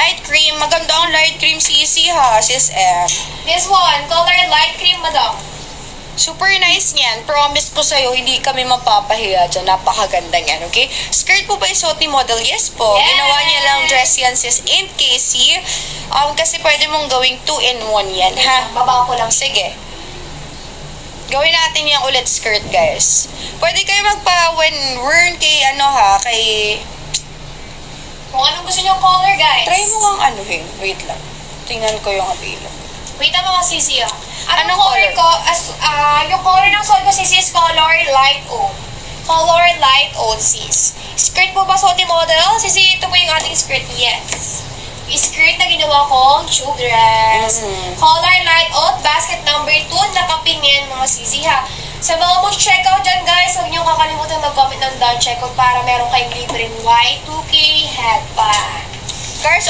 Light cream. Maganda ang light cream, Sisi ha, sis M. This one, color light cream, madam. Super nice niyan. Promise ko sa'yo, hindi kami mapapahiya dyan. Napakaganda niyan, okay? Skirt po ba isuot ni model? Yes po. Yes! Ginawa niya lang dress yan, sis. In Casey. Kasi pwede mong gawing 2-in-1 yan, ha? Baba ko lang. Sige. Gawin natin yung ulit skirt, guys. Pwede kayo magpa-wear kay Kung anong gusto niyong color, guys. Try mo ang anuhin. Wait lang. Tingnan ko yung available. Wait na mga sisi, ah. Anong color color? ko? Yung color ng suot ko, sisi, is color light oat. Color light oat, sis. Skirt po ba suot ni model? Sisi, ito po yung ating skirt. Yes. Yung skirt na ginawa kong tube dress. Color light oat, basket number 2. Nakapingin, mga sisi, ha. Sa mga mag-checkout dyan, guys, huwag niyo kakalimutan mag-comment ng done checkout para meron kayong libreng Y2K headband. Guys,